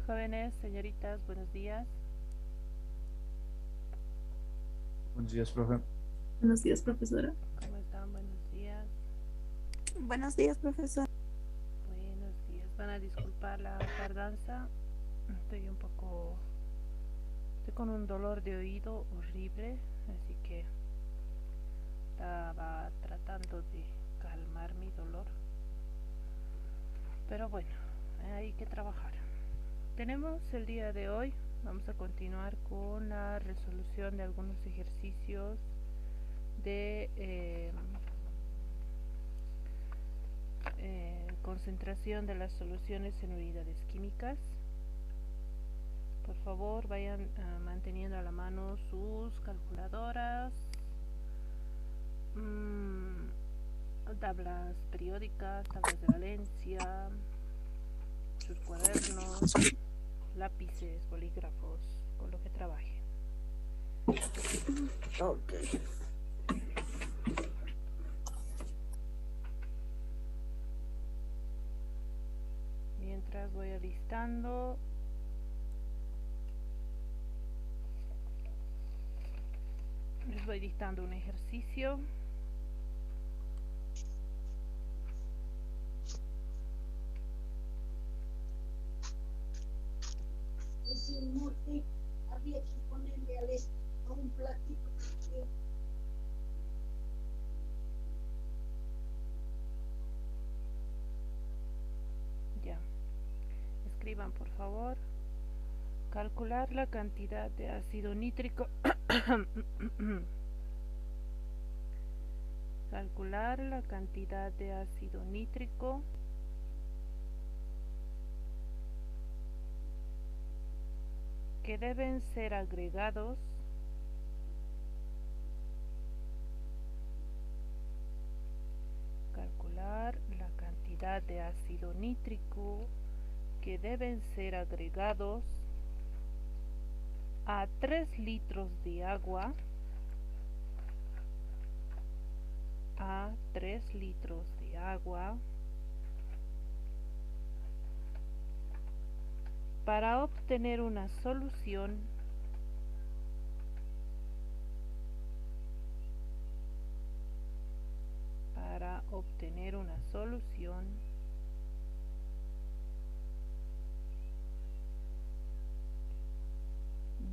Jóvenes, señoritas, buenos días. Buenos días, profe. Buenos días, profesora. ¿Cómo están? Buenos días. Buenos días, profesor. Buenos días. Van a disculpar la tardanza. Estoy con un dolor de oído horrible, así que estaba tratando de calmar mi dolor. Pero bueno, hay que trabajar. Tenemos el día de hoy, vamos a continuar con la resolución de algunos ejercicios de concentración de las soluciones en unidades químicas. Por favor, vayan manteniendo a la mano sus calculadoras, tablas periódicas, tablas de valencia, sus cuadernos, lápices, bolígrafos, con lo que trabajen. Okay. Mientras voy alistando. Les voy dictando un ejercicio. Ese mote había que ponerle a un platito. Ya. Escriban, por favor. Calcular la cantidad de ácido nítrico. Calcular la cantidad de ácido nítrico que deben ser agregados calcular la cantidad de ácido nítrico que deben ser agregados a 3 litros de agua para obtener una solución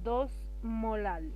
dos molal.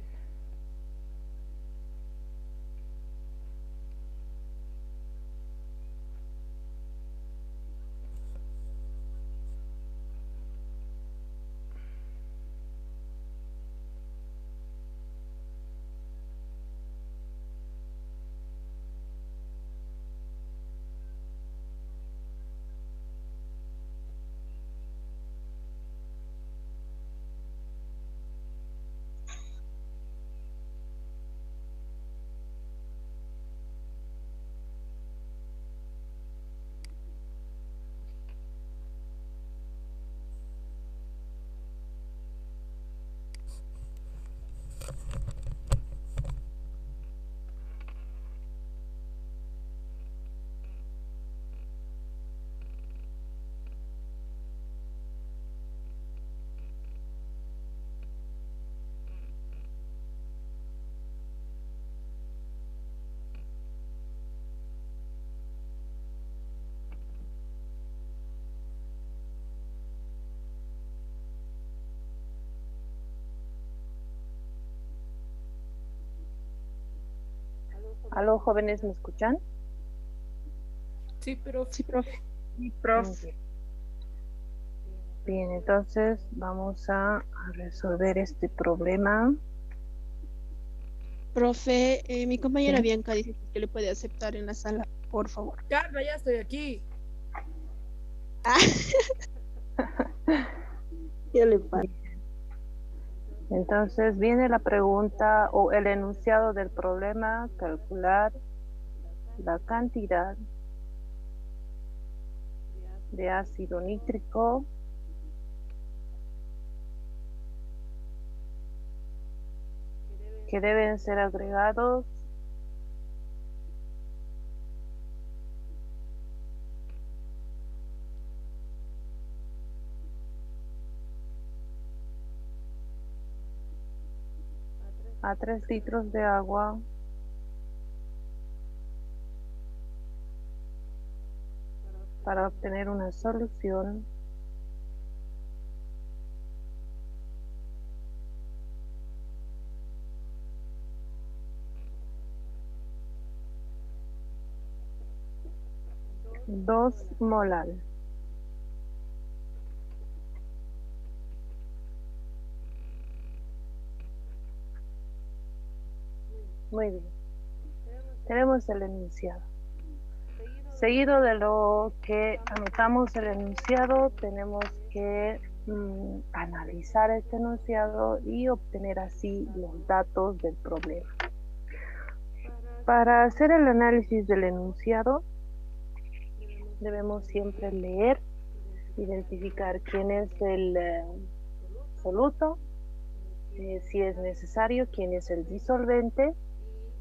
Aló, jóvenes, ¿me escuchan? Sí, profe. Sí, profe. Sí, profe. Bien, entonces vamos a resolver este problema. Profe, mi compañera ¿Sí? Bianca dice que le puede aceptar en la sala, por favor. Carla, ya estoy aquí. Ah, ¿qué le pasa? Entonces viene la pregunta o el enunciado del problema, calcular la cantidad de ácido nítrico que deben ser agregados a 3 litros de agua para obtener una solución dos molar. Muy bien. Tenemos el enunciado. Seguido de lo que anotamos el enunciado, tenemos que analizar este enunciado y obtener así los datos del problema. Para hacer el análisis del enunciado, debemos siempre leer, identificar quién es el soluto, si es necesario, quién es el disolvente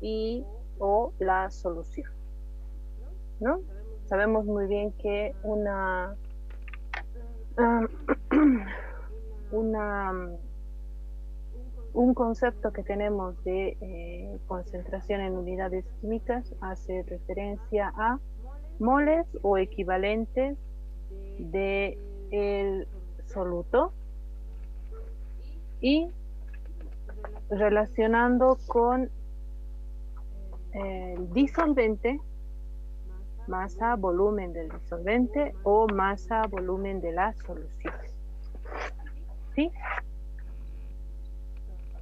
y o la solución, ¿no? Sabemos muy bien que un concepto que tenemos de concentración en unidades químicas hace referencia a moles o equivalentes de el soluto y relacionando con el disolvente, masa, volumen del disolvente o masa, volumen de la solución. ¿Sí?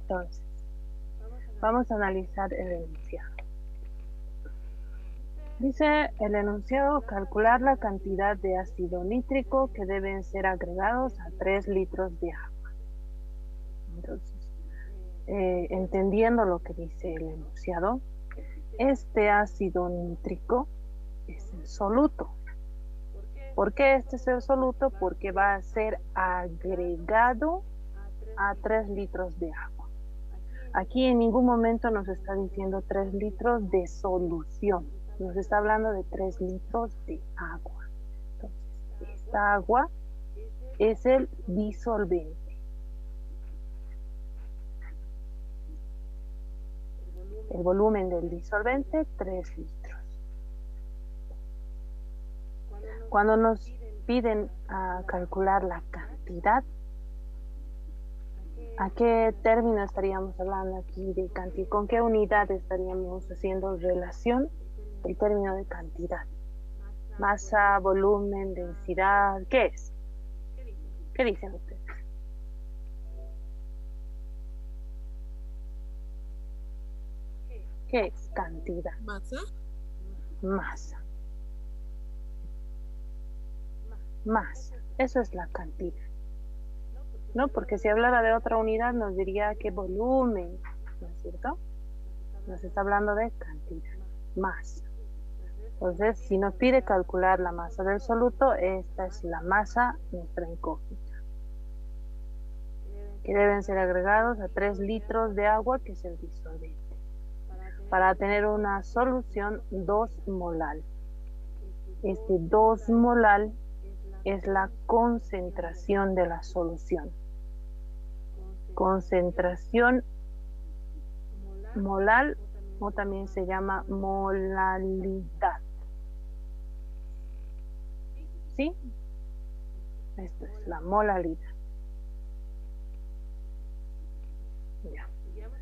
Entonces, vamos a analizar el enunciado. Dice el enunciado, calcular la cantidad de ácido nítrico que deben ser agregados a 3 litros de agua. Entonces, entendiendo lo que dice el enunciado, este ácido nítrico es el soluto. ¿Por qué este es el soluto? Porque va a ser agregado a 3 litros de agua. Aquí en ningún momento nos está diciendo 3 litros de solución. Nos está hablando de 3 litros de agua. Entonces, esta agua es el disolvente. El volumen del disolvente, 3 litros. Cuando nos piden calcular la cantidad, ¿a qué término estaríamos hablando aquí de cantidad? ¿Con qué unidad estaríamos haciendo relación? El término de cantidad. Masa, volumen, densidad, ¿qué es? ¿Qué dicen ustedes? ¿Qué es cantidad? Masa. Masa. Masa. Eso es la cantidad. ¿No? Porque si hablara de otra unidad nos diría que volumen, ¿no es cierto? Nos está hablando de cantidad. Masa. Entonces, si nos pide calcular la masa del soluto, esta es la masa, nuestra incógnita. Que deben ser agregados a 3 litros de agua, que es el disolvente. Para tener una solución 2 molal. Este 2 molal es la concentración de la solución. Concentración molal o también se llama molalidad. ¿Sí? Esto es la molalidad. Ya.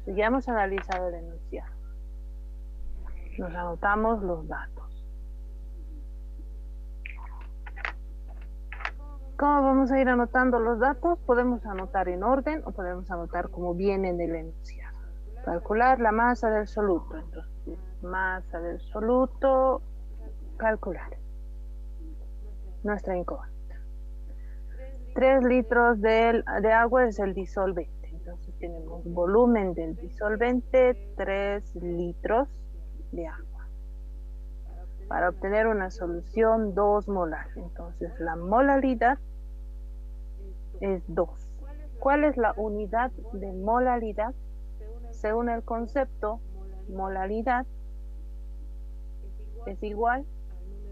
Ya hemos analizado el enunciado. Nos anotamos los datos. ¿Cómo vamos a ir anotando los datos? Podemos anotar en orden o podemos anotar como viene en el enunciado. Calcular la masa del soluto. Entonces, masa del soluto, calcular. Nuestra incógnita. 3 litros de agua es el disolvente. Entonces tenemos volumen del disolvente, 3 litros de agua. Para obtener una solución 2 molar. Entonces la molalidad es 2. ¿Cuál es la unidad de molalidad? Según el concepto, molalidad es igual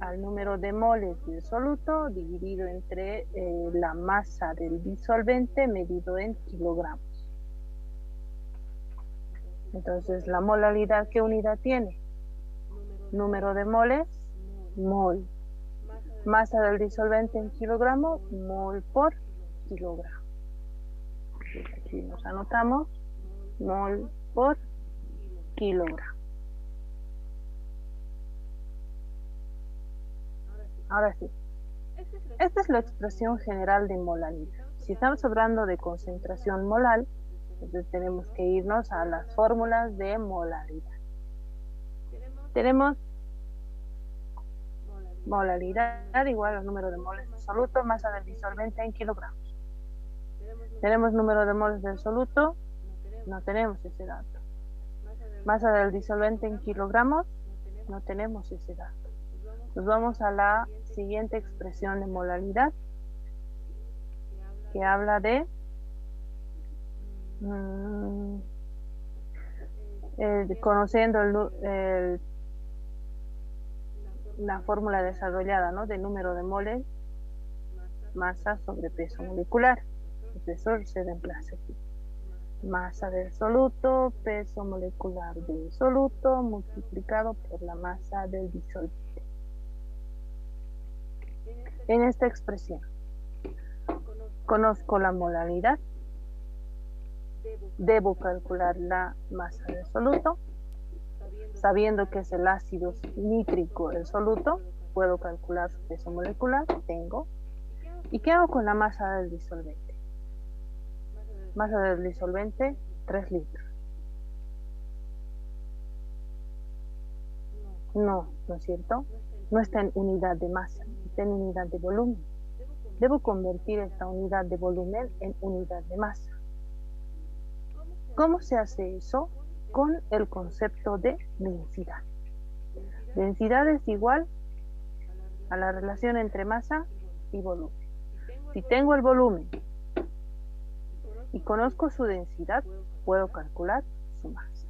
al número de moles del soluto dividido entre la masa del disolvente medido en kilogramos. Entonces, la molaridad, ¿qué unidad tiene? Número de moles, mol. Masa del disolvente en kilogramo, mol por kilogramo. Aquí nos anotamos, mol por kilogramo. Ahora sí. Esta es la expresión general de molaridad. Si estamos hablando de concentración molar, entonces tenemos que irnos a las fórmulas de molaridad. Tenemos molaridad igual al número de moles del soluto, masa del disolvente en kilogramos. Tenemos número de moles del soluto, no tenemos ese dato. Masa del disolvente en kilogramos, no tenemos ese dato. Nos vamos a la siguiente expresión de molaridad, que habla de conociendo la fórmula desarrollada, ¿no? De número de moles, masa sobre peso molecular. El peso se reemplaza aquí. Masa del soluto, peso molecular del soluto, multiplicado por la masa del disolvente. En esta expresión, conozco la molaridad, debo calcular la masa del soluto, sabiendo que es el ácido nítrico el soluto, puedo calcular su peso molecular, tengo. ¿Y qué hago con la masa del disolvente? Masa del disolvente, 3 litros. No, ¿no es cierto? No está en unidad de masa, está en unidad de volumen. Debo convertir esta unidad de volumen en unidad de masa. ¿Cómo se hace eso? Con el concepto de densidad. Densidad es igual a la relación entre masa y volumen. Si tengo el volumen y conozco su densidad, puedo calcular su masa.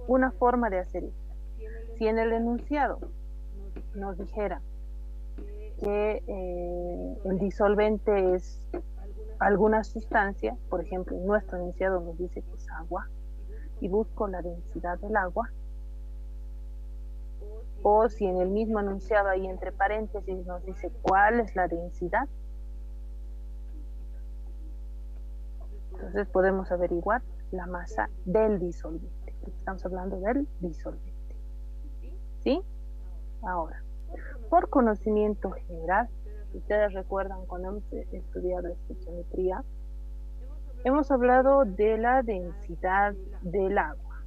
Una forma de hacer esto. Si en el enunciado nos dijera que el disolvente es alguna sustancia, por ejemplo, en nuestro enunciado nos dice que es agua, y busco la densidad del agua, o si en el mismo enunciado ahí entre paréntesis nos dice cuál es la densidad, entonces podemos averiguar la masa del disolvente, porque estamos hablando del disolvente. ¿Sí? Ahora, por conocimiento general, si ustedes recuerdan cuando hemos estudiado estequiometría, hemos hablado de la densidad del agua.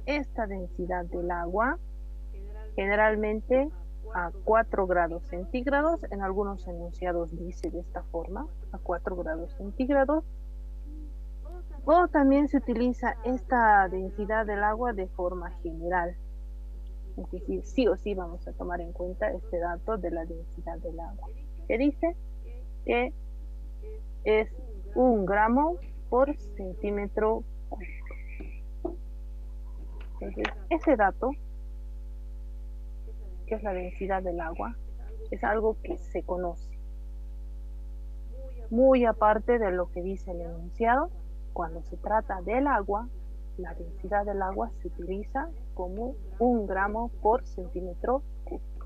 Esta densidad del agua generalmente a 4 grados centígrados, en algunos enunciados dice de esta forma, a 4 grados centígrados, o también se utiliza esta densidad del agua de forma general. Es decir, sí o sí vamos a tomar en cuenta este dato de la densidad del agua. ¿Qué dice? Que es 1 gramo por centímetro cúbico. Entonces, ese dato, que es la densidad del agua, es algo que se conoce. Muy aparte de lo que dice el enunciado, cuando se trata del agua, la densidad del agua se utiliza como 1 gramo por centímetro cúbico.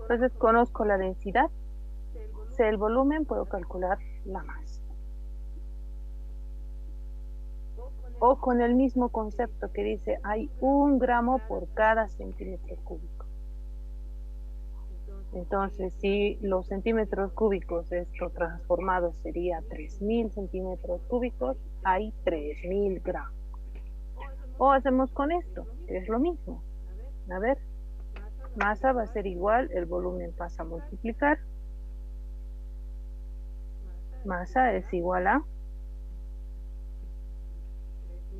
Entonces conozco la densidad, sé el volumen, puedo calcular la masa. O con el mismo concepto que dice hay 1 gramo por cada centímetro cúbico. Entonces, si los centímetros cúbicos, esto transformado sería 3000 centímetros cúbicos, hay 3000 gramos. O hacemos con esto, que es lo mismo. A ver, masa va a ser igual, el volumen pasa a multiplicar. Masa es igual a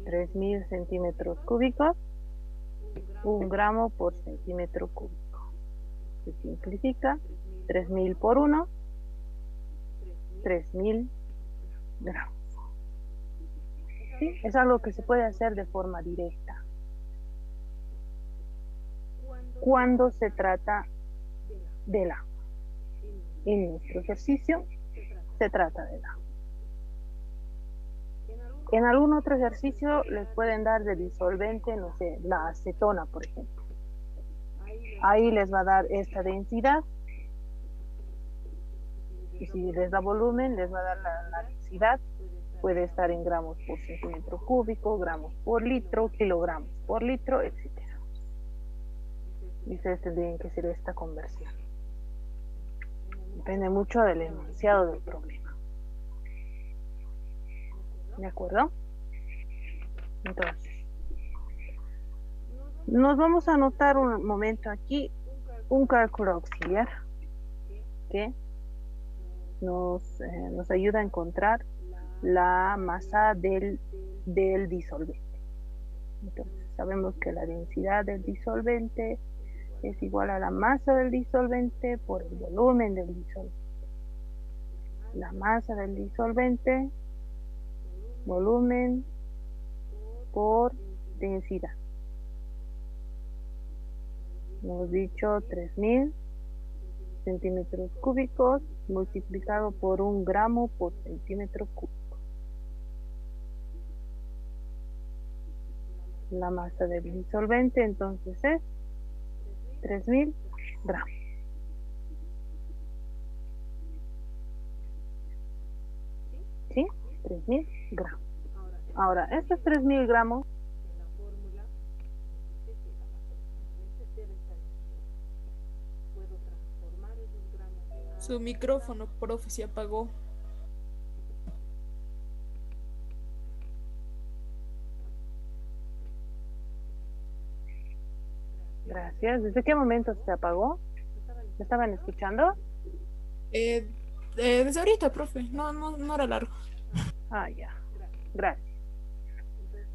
3000 centímetros cúbicos, 1 gramo por centímetro cúbico. Se simplifica, 3000 por 1, 3000 gramos. ¿Sí? Es algo que se puede hacer de forma directa. Cuando se trata del agua. En nuestro ejercicio se trata del agua. En algún otro ejercicio les pueden dar de disolvente, no sé, la acetona, por ejemplo. Ahí les va a dar esta densidad. Y si les da volumen, les va a dar la densidad. Puede estar en gramos por centímetro cúbico, gramos por litro, kilogramos por litro, etc. Y ustedes tendrían que hacer esta conversión. Depende mucho del enunciado del problema. ¿De acuerdo? Entonces, nos vamos a anotar un momento aquí un cálculo auxiliar que nos ayuda a encontrar la masa del disolvente. Entonces, sabemos que la densidad del disolvente es igual a la masa del disolvente por el volumen del disolvente. La masa del disolvente, volumen por densidad. Hemos dicho 3000 centímetros cúbicos multiplicado por 1 gramo por centímetro cúbico. La masa del disolvente entonces es 3000 gramos. ¿Sí? 3000 gramos. Ahora, estos 3000 gramos Su micrófono, profe, se apagó. Gracias. ¿Desde qué momento se apagó? ¿Me estaban escuchando? Desde ahorita, profe. No era largo. Ah, ya. Gracias.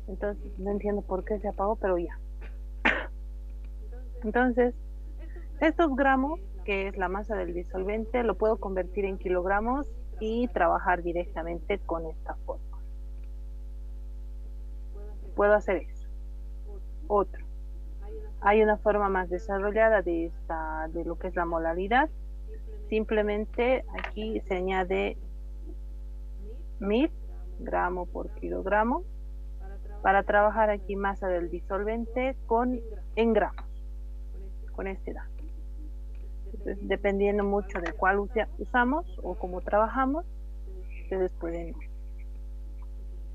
Entonces, no entiendo por qué se apagó, pero ya. Entonces, estos gramos, que es la masa del disolvente, lo puedo convertir en kilogramos y trabajar directamente con esta forma. Puedo hacer eso. Otro. Hay una forma más desarrollada de lo que es la molaridad. Simplemente aquí se añade 1000 gramos por kilogramo para trabajar aquí masa del disolvente en gramos, con este dato. Entonces, dependiendo mucho de cuál usamos o cómo trabajamos, ustedes pueden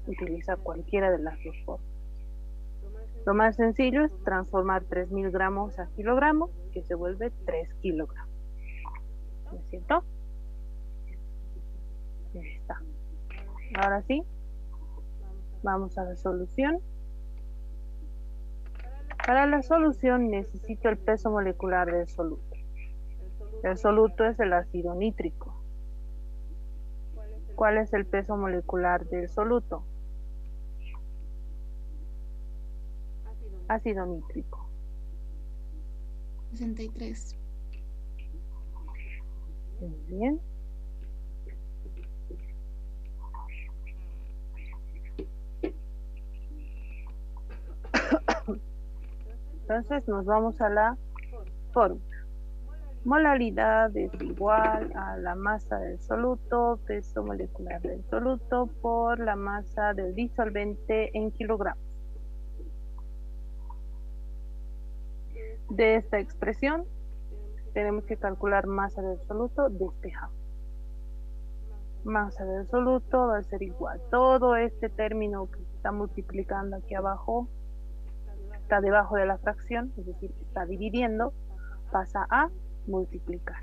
utilizar cualquiera de las dos formas. Lo más sencillo es transformar 3000 gramos a kilogramos, que se vuelve 3 kilogramos. ¿No es cierto? Ya está. Ahora sí, vamos a la solución. Para la solución necesito el peso molecular del soluto. El soluto es el ácido nítrico. ¿Cuál es el peso molecular del soluto? Ácido nítrico. 63. Muy bien. Entonces nos vamos a la fórmula. Molaridad es igual a la masa del soluto, peso molecular del soluto por la masa del disolvente en kilogramos. De esta expresión tenemos que calcular masa del soluto, despejamos. Masa del soluto va a ser igual. Todo este término que se está multiplicando aquí abajo está debajo de la fracción, es decir, está dividiendo, pasa a multiplicar.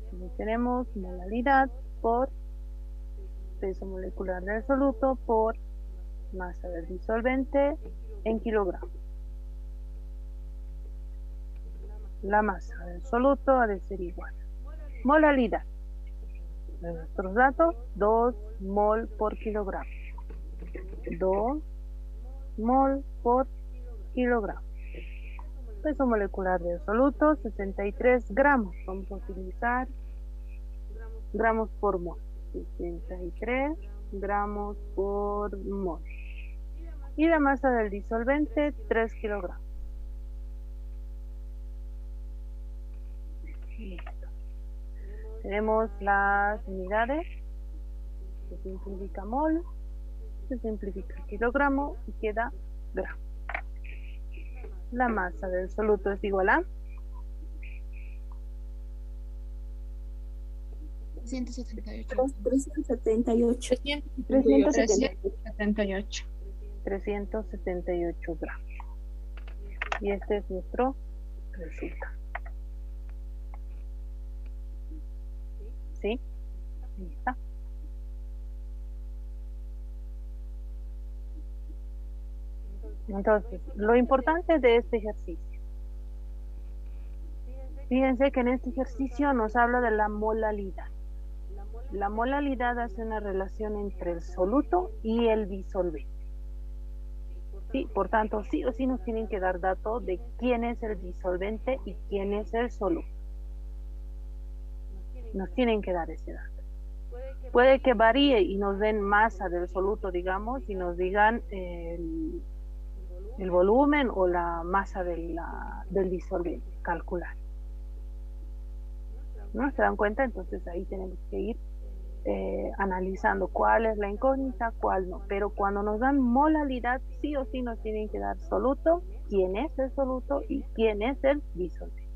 Entonces tenemos molaridad por peso molecular del soluto por masa del disolvente en kilogramos. La masa del soluto ha de ser igual. Molaridad. De nuestros datos, 2 mol por kilogramo. 2 mol por kilogramo. Peso molecular del soluto, 63 gramos. Vamos a utilizar gramos por mol. 63 gramos por mol. Y la masa del disolvente, 3 kilogramos. Listo. Tenemos las unidades. Se simplifica mol, se simplifica kilogramo y queda gramo. La masa del soluto es igual a 378. 378. 378. 378 gramos. Y este es nuestro resultado. ¿Sí? Ahí está. Entonces, lo importante de este ejercicio. Fíjense que en este ejercicio nos habla de la molalidad. La molalidad hace una relación entre el soluto y el disolvente. Sí, por tanto, sí o sí nos tienen que dar datos de quién es el disolvente y quién es el soluto. Nos tienen que dar ese dato. Puede que varíe y nos den masa del soluto, digamos, y nos digan el volumen o la masa del disolvente, calcular. ¿No se dan cuenta? Entonces ahí tenemos que ir analizando cuál es la incógnita, cuál no. Pero cuando nos dan molalidad, sí o sí nos tienen que dar soluto, quién es el soluto y quién es el disolvente.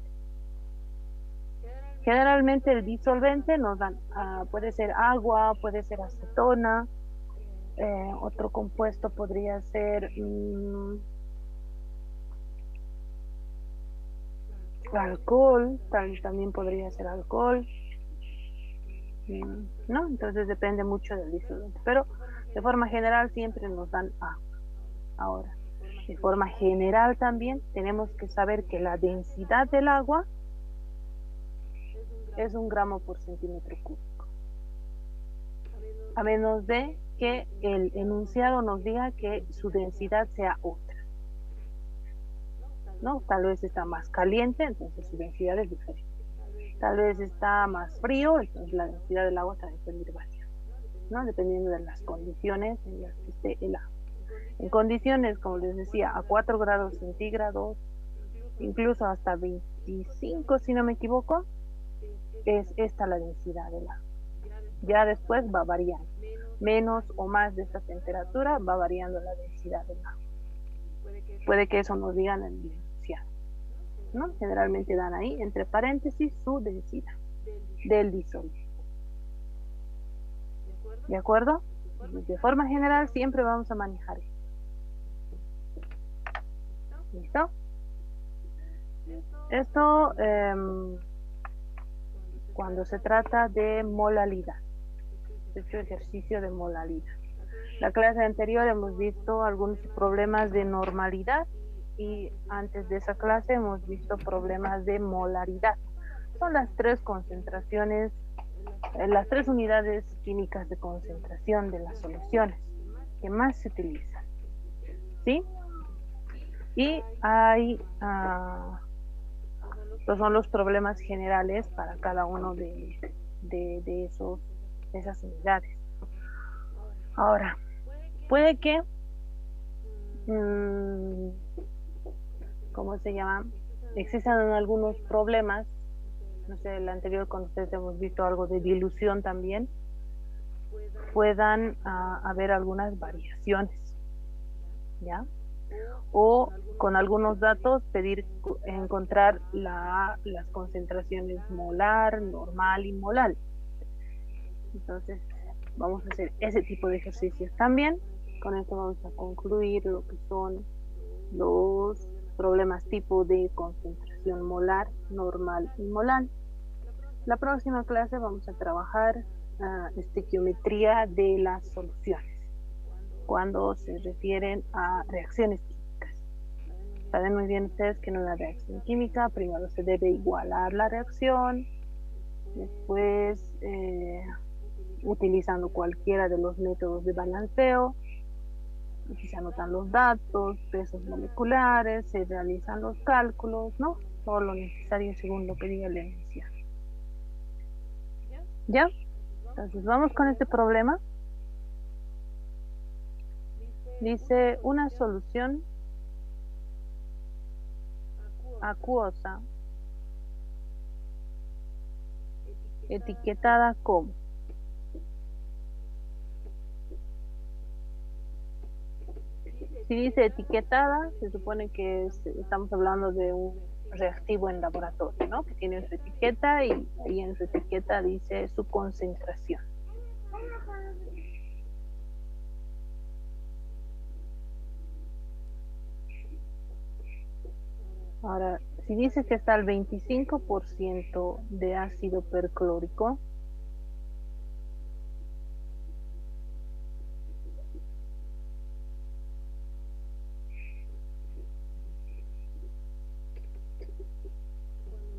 Generalmente el disolvente nos dan, puede ser agua, puede ser acetona, otro compuesto podría ser alcohol, también podría ser alcohol, ¿no? Entonces depende mucho del disolvente, pero de forma general siempre nos dan agua. Ahora, de forma general también tenemos que saber que la densidad del agua es 1 gramo por centímetro cúbico, a menos de que el enunciado nos diga que su densidad sea otra, ¿no? Tal vez está más caliente, entonces su densidad es diferente. Tal vez está más frío, entonces la densidad del agua también puede ir variando, ¿no? Dependiendo de las condiciones en las que esté el agua. En condiciones, como les decía, a 4 grados centígrados, incluso hasta 25, si no me equivoco, es esta la densidad del agua. Ya después va variando. Menos o más de esta temperatura va variando la densidad del agua. Puede que eso nos digan en el enunciado, ¿no? Generalmente dan ahí, entre paréntesis, su densidad del disolvente. ¿De acuerdo? De forma general siempre vamos a manejar esto. ¿Listo? Esto cuando se trata de molalidad, este ejercicio de molalidad. La clase anterior hemos visto algunos problemas de normalidad y antes de esa clase hemos visto problemas de molaridad. Son las 3 concentraciones, las 3 unidades químicas de concentración de las soluciones que más se utilizan, ¿sí? Y hay estos son los problemas generales para cada uno de esas unidades. Ahora, puede que, ¿cómo se llama? Existan algunos problemas, no sé, el anterior con ustedes hemos visto algo de dilución también, puedan haber algunas variaciones, ¿ya? O con algunos datos encontrar las concentraciones molar, normal y molal. Entonces vamos a hacer ese tipo de ejercicios también. Con esto vamos a concluir lo que son los problemas tipo de concentración molar, normal y molal. La próxima clase vamos a trabajar estequiometría de las soluciones cuando se refieren a reacciones químicas. Saben muy bien ustedes que en una reacción química primero se debe igualar la reacción, después utilizando cualquiera de los métodos de balanceo, aquí se anotan los datos, pesos moleculares, se realizan los cálculos, ¿no? Todo lo necesario según lo que diga el enunciado. ¿Ya? Entonces vamos con este problema. Dice una solución acuosa etiquetada como si dice etiquetada, se supone que estamos hablando de un reactivo en laboratorio, ¿no? Que tiene su etiqueta y ahí en su etiqueta dice su concentración. Ahora, si dice que está al 25% de ácido perclórico,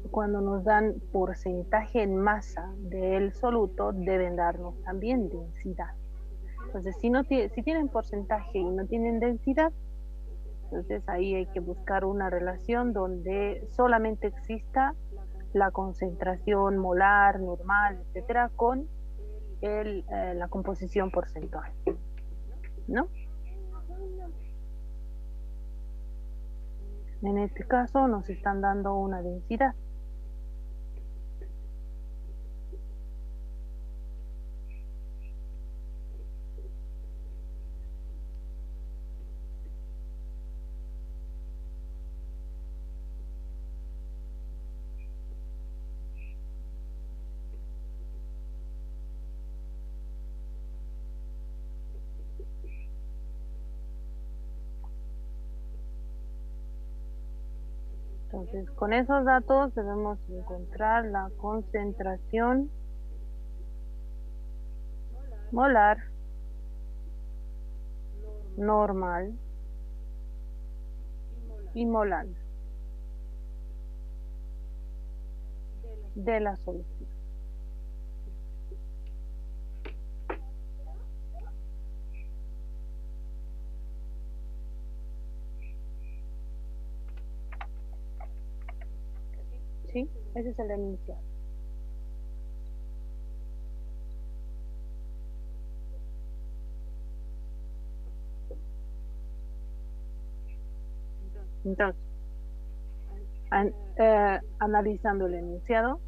cuando nos dan porcentaje en masa del soluto, deben darnos también densidad. Entonces, si tienen porcentaje y no tienen densidad, entonces ahí hay que buscar una relación donde solamente exista la concentración molar, normal, etcétera, con la composición porcentual, ¿no? En este caso nos están dando una densidad. Entonces, con esos datos debemos encontrar la concentración molar, normal y molar de la solución. ¿Sí? Ese es el enunciado. Entonces, analizando el enunciado,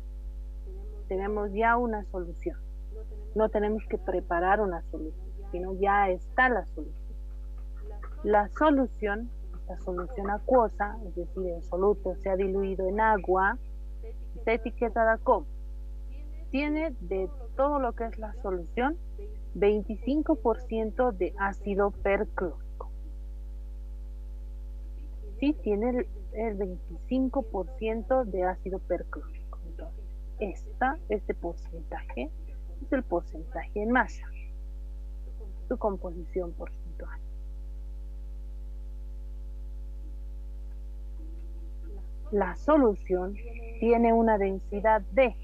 tenemos ya una solución. No tenemos que preparar una solución, sino ya está la solución. La solución, esta solución acuosa, es decir, el soluto se ha diluido en agua, está etiquetada como, tiene de todo lo que es la solución, 25% de ácido perclórico. Sí, tiene el 25% de ácido perclórico. Entonces, este porcentaje es el porcentaje en masa, su composición porcentual. La solución tiene una densidad de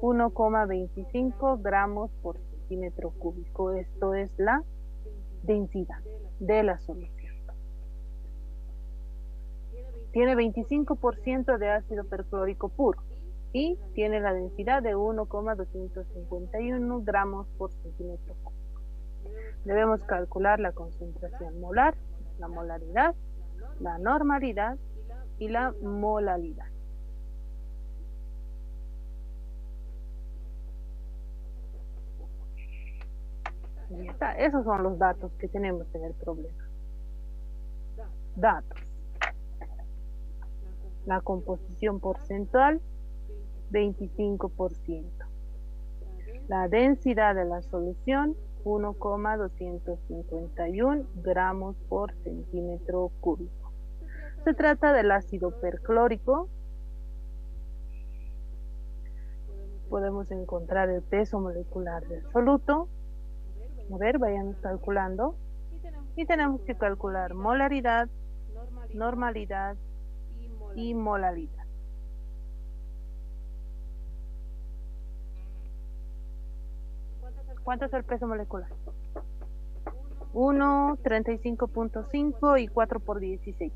1,25 gramos por centímetro cúbico. Esto es la densidad de la solución. Tiene 25% de ácido perclórico puro y tiene la densidad de 1,251 gramos por centímetro cúbico. Debemos calcular la concentración molar, la molaridad, la normalidad y la molalidad. Y ya está. Esos son los datos que tenemos en el problema. Datos. La composición porcentual, 25%. La densidad de la solución, 1,251 gramos por centímetro cúbico. Se trata del ácido perclórico. Podemos encontrar el peso molecular del soluto. A ver, vayamos calculando. Y tenemos que calcular molaridad, normalidad y molalidad. ¿Cuánto es el peso molecular? 1, 35.5 y 4 por 16.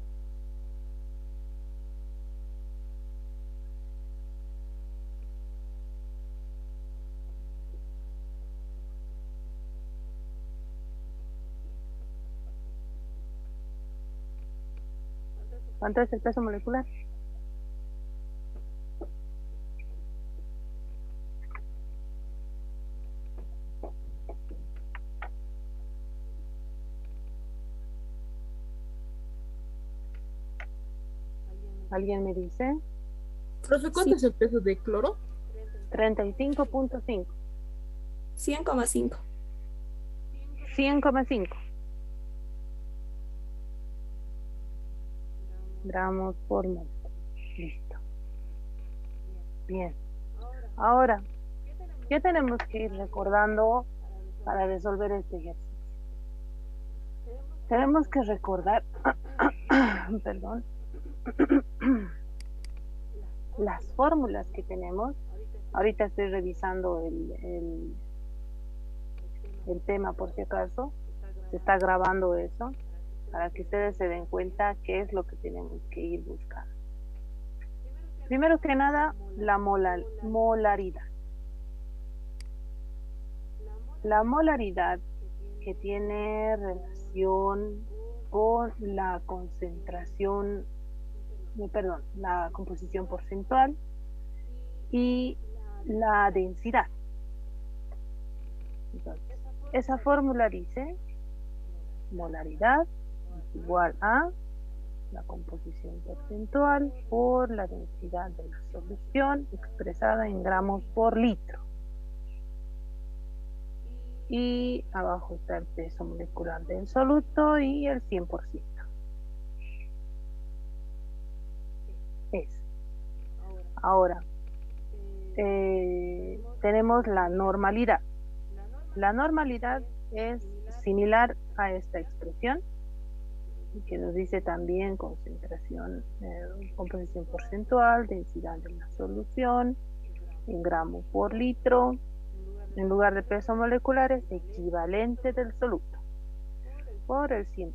¿Cuánto es el peso molecular? ¿Alguien me dice? Profe, ¿cuánto es el peso de cloro? 35.5. 100,5. 100,5 gramos por mol. Listo. Bien. Ahora, ¿qué tenemos que ir recordando para resolver este ejercicio? Tenemos que recordar, perdón, las fórmulas que tenemos. Ahorita estoy revisando el tema por si acaso. Se está grabando eso para que ustedes se den cuenta qué es lo que tenemos que ir buscando. Primero que nada, la molaridad. La molaridad que tiene relación con la concentración, perdón, la composición porcentual y la densidad. Entonces, esa fórmula dice molaridad es igual a la composición porcentual por la densidad de la solución expresada en gramos por litro. Y abajo está el peso molecular del soluto y el 100%. Ahora, tenemos la normalidad. La normalidad es similar a esta expresión, que nos dice también concentración, composición porcentual, densidad de la solución, en gramos por litro. En lugar de peso molecular es equivalente del soluto por el 100%.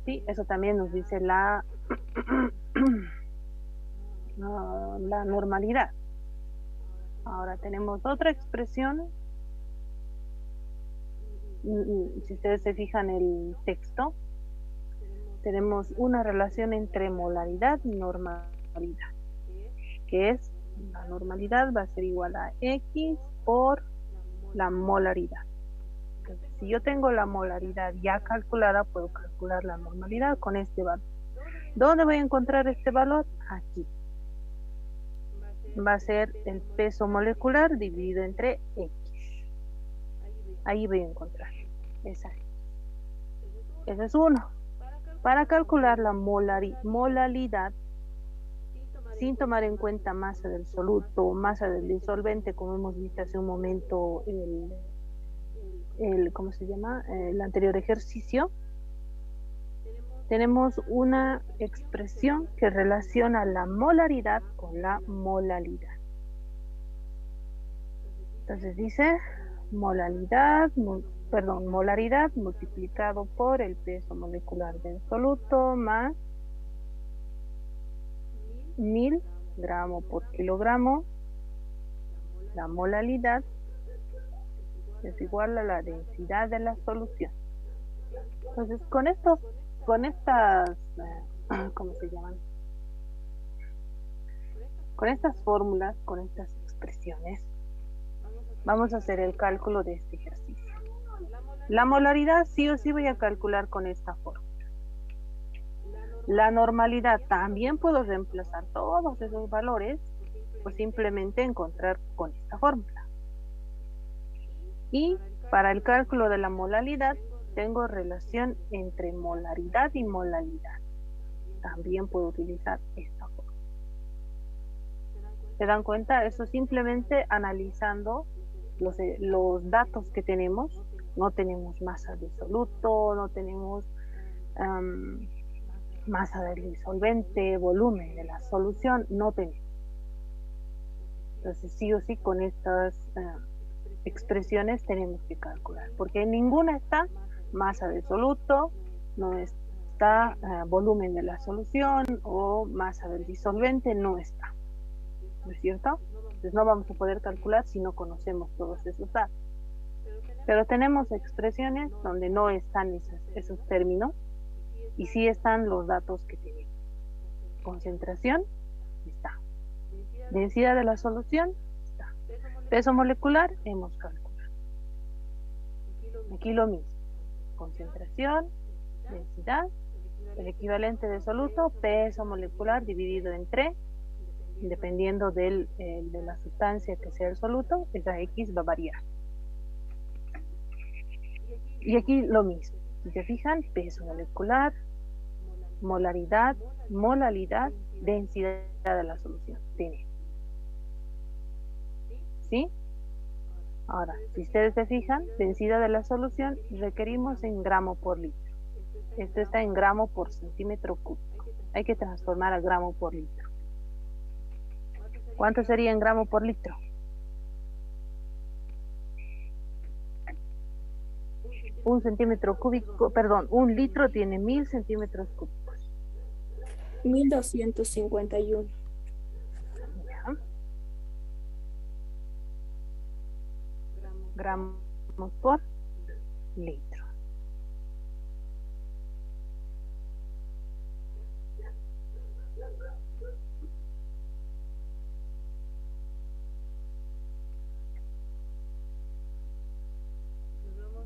Sí, eso también nos dice la normalidad. Ahora tenemos otra expresión. Si ustedes se fijan en el texto, tenemos una relación entre molaridad y normalidad, que es la normalidad va a ser igual a X por la molaridad. Entonces, si yo tengo la molaridad ya calculada, puedo calcular la normalidad con este valor. ¿Dónde voy a encontrar este valor? Aquí. Va a ser el peso molecular dividido entre X. Ahí voy a encontrar esa. Ese es uno. Para calcular la molaridad, sin tomar en cuenta masa del soluto, masa del disolvente, como hemos visto hace un momento ¿cómo se llama? El anterior ejercicio, tenemos una expresión que relaciona la molaridad con la molalidad. Entonces dice molaridad multiplicado por el peso molecular del soluto más 1000 gramos por kilogramo. La molalidad es igual a la densidad de la solución. Entonces, con estas, ¿cómo se llaman? Con estas fórmulas, con estas expresiones, vamos a hacer el cálculo de este ejercicio. La molaridad sí o sí voy a calcular con esta fórmula. La normalidad también puedo reemplazar todos esos valores o simplemente encontrar con esta fórmula. Y para el cálculo de la molalidad tengo relación entre molaridad y molalidad. También puedo utilizar esta fórmula. ¿Se dan cuenta? Eso simplemente analizando los datos que tenemos. No tenemos masa de soluto, no tenemos masa del disolvente, volumen de la solución, no tenemos. Entonces sí o sí con estas expresiones tenemos que calcular, porque en ninguna está masa de soluto, no está volumen de la solución o masa del disolvente, no está. ¿No es cierto? Entonces no vamos a poder calcular si no conocemos todos esos datos. Pero tenemos expresiones donde no están esos términos y sí están los datos que tenemos. Concentración, está. Densidad de la solución, está. Peso molecular, hemos calculado. Aquí lo mismo. Concentración, densidad, El equivalente de soluto, peso molecular dividido entre, dependiendo de la sustancia que sea el soluto, esa X va a variar. Y aquí lo mismo. Si se fijan, peso molecular, molaridad, molalidad, densidad de la solución. Tiene. ¿Sí? Ahora, si ustedes se fijan, densidad de la solución requerimos en gramo por litro. Esto está en gramo por centímetro cúbico. Hay que transformar a gramo por litro. ¿Cuánto sería en gramo por litro? Un centímetro cúbico, perdón, un litro tiene 1000 centímetros cúbicos. 1251. Ya. Gramos por litro.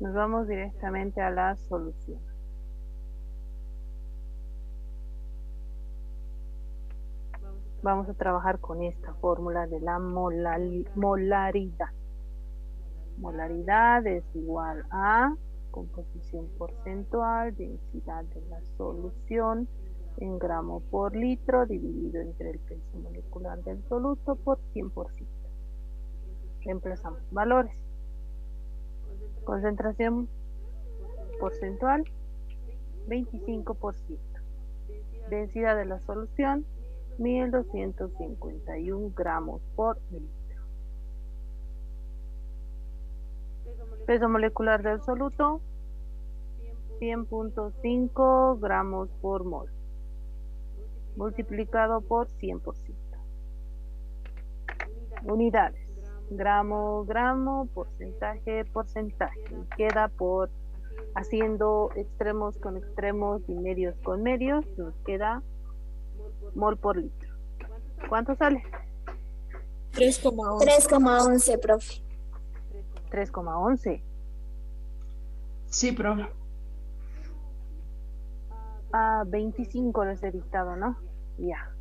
Nos vamos directamente a la solución. Vamos a trabajar con esta fórmula de la molaridad. Molaridad es igual a composición porcentual, densidad de la solución en gramo por litro dividido entre el peso molecular del soluto por 100%. Reemplazamos valores. Concentración porcentual 25%. Densidad de la solución 1251 gramos por litro. Peso molecular del soluto 100.5 gramos por mol multiplicado por 100%. Unidades. Gramo, gramo, porcentaje, porcentaje. Y queda por haciendo extremos con extremos y medios con medios, nos queda mol por litro. ¿Cuánto sale? 3,11. 3,11, profe. 3,11. Sí, profe. Ah, 25 les he dictado, ¿no? Ya.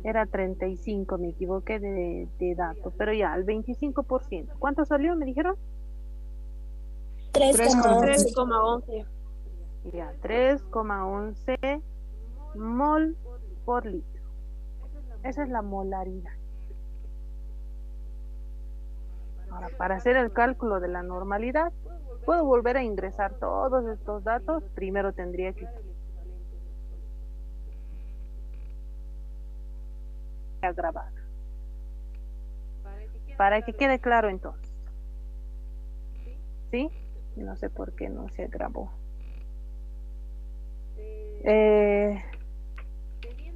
Era 35, me equivoqué de dato, pero ya, el 25%. ¿Cuánto salió, me dijeron? 3,11. 3,11. Ya, 3,11 mol por litro. Esa es la molaridad. Ahora, para hacer el cálculo de la normalidad, puedo volver a ingresar todos estos datos. Primero tendría que grabar. Para que quede claro entonces. ¿Sí? No sé por qué no se grabó.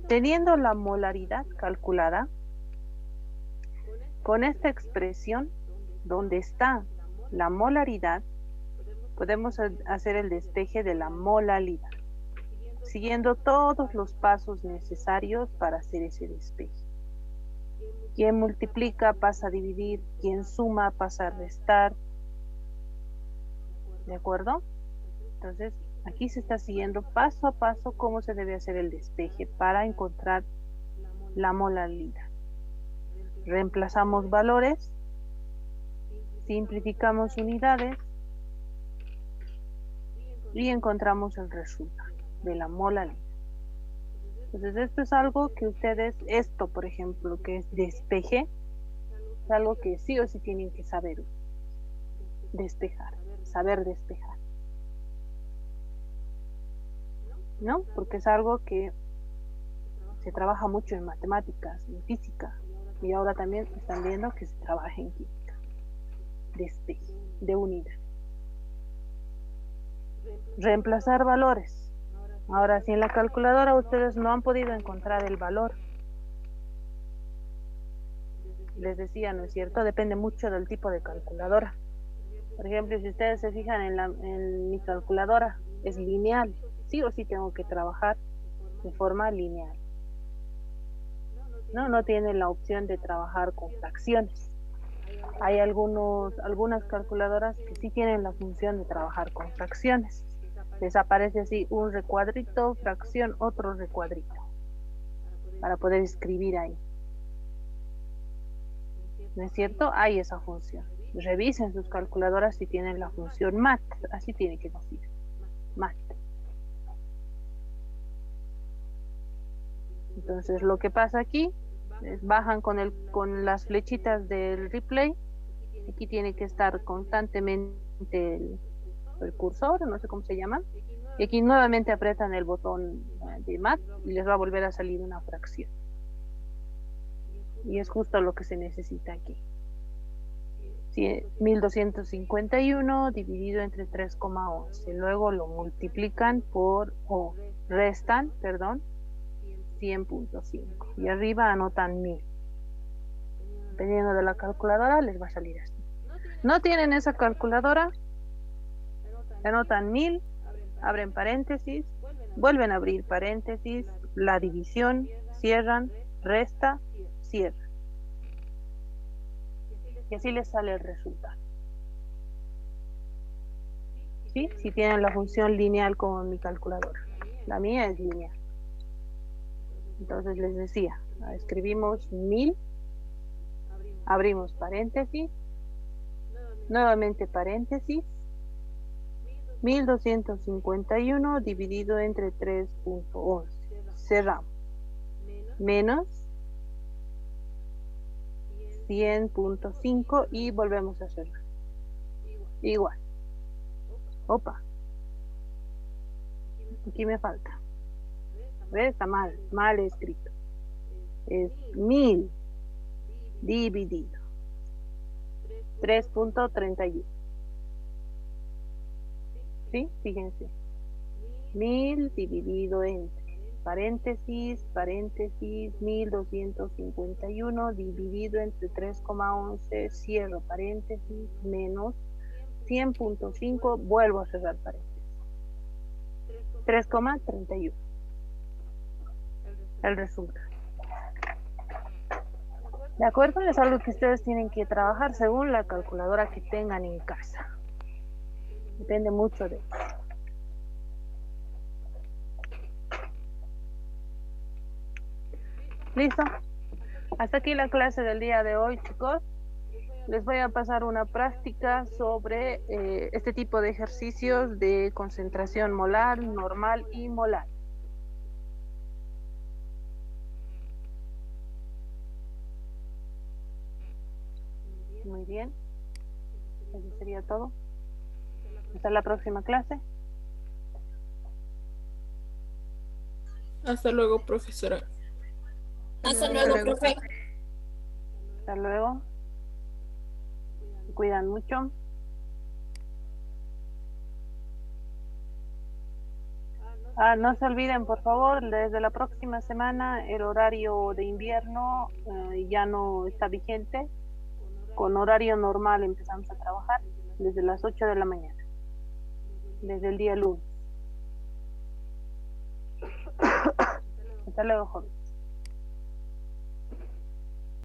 Teniendo la molaridad calculada, con esta expresión, donde está la molaridad, podemos hacer el despeje de la molalidad, siguiendo todos los pasos necesarios para hacer ese despeje. Quien multiplica pasa a dividir, quien suma pasa a restar. ¿De acuerdo? Entonces, aquí se está siguiendo paso a paso cómo se debe hacer el despeje para encontrar la molaridad. Reemplazamos valores, simplificamos unidades y encontramos el resultado de la molaridad. Entonces esto es algo que ustedes, esto por ejemplo que es despeje, es algo que sí o sí tienen que saber despejar, saber despejar, ¿no? Porque es algo que se trabaja mucho en matemáticas, en física, y ahora también están viendo que se trabaja en química. Despeje de unidad. Reemplazar valores. Ahora, si en la calculadora ustedes no han podido encontrar el valor, les decía, ¿no es cierto? Depende mucho del tipo de calculadora. Por ejemplo, si ustedes se fijan en mi calculadora, es lineal. Sí o sí tengo que trabajar de forma lineal. No tiene la opción de trabajar con fracciones. Hay algunas calculadoras que sí tienen la función de trabajar con fracciones. Desaparece así un recuadrito, fracción, otro recuadrito, para poder escribir ahí. ¿No es cierto? Hay esa función. Revisen sus calculadoras si tienen la función mat, así tiene que decir, mat. Entonces lo que pasa aquí es bajan con las flechitas del replay. Aquí tiene que estar constantemente el cursor, no sé cómo se llama. Y aquí nuevamente apretan el botón de mat y les va a volver a salir una fracción. Y es justo lo que se necesita aquí. 1251 dividido entre 3,11. Luego lo multiplican por, o restan, perdón, 100.5. Y arriba anotan 1000. Dependiendo de la calculadora les va a salir así. ¿No tienen esa calculadora? Anotan 1000, abren paréntesis, vuelven a abrir paréntesis, la división, cierran, resta, cierran. Y así les sale el resultado. ¿Sí? Si tienen la función lineal como en mi calculadora. La mía es lineal. Entonces les decía, escribimos 1000, abrimos paréntesis, nuevamente paréntesis, 1251 dividido entre 3.11. Cerramos. Menos 100.5 y volvemos a cerrar. Igual. Opa. Aquí me falta. ¿Ves? Está mal escrito. Es 1000 dividido 3.31. ¿Sí? Fíjense. 1000 dividido entre paréntesis, 1251 dividido entre 3,11, cierro paréntesis, menos 100.5, vuelvo a cerrar paréntesis. 3,31. El resultado. ¿De acuerdo? Es algo que ustedes tienen que trabajar según la calculadora que tengan en casa. Depende mucho de eso. ¿Listo? Hasta aquí la clase del día de hoy, chicos. Les voy a pasar una práctica sobre este tipo de ejercicios de concentración molar, normal y molar. Muy bien. Eso sería todo. Hasta la próxima clase. Hasta luego, profesora. Hasta luego, profe. Hasta luego. Se cuidan mucho. No se olviden, por favor, desde la próxima semana el horario de invierno ya no está vigente. Con horario normal empezamos a trabajar desde las 8 de la mañana. Desde el día lunes. Hasta luego, joven.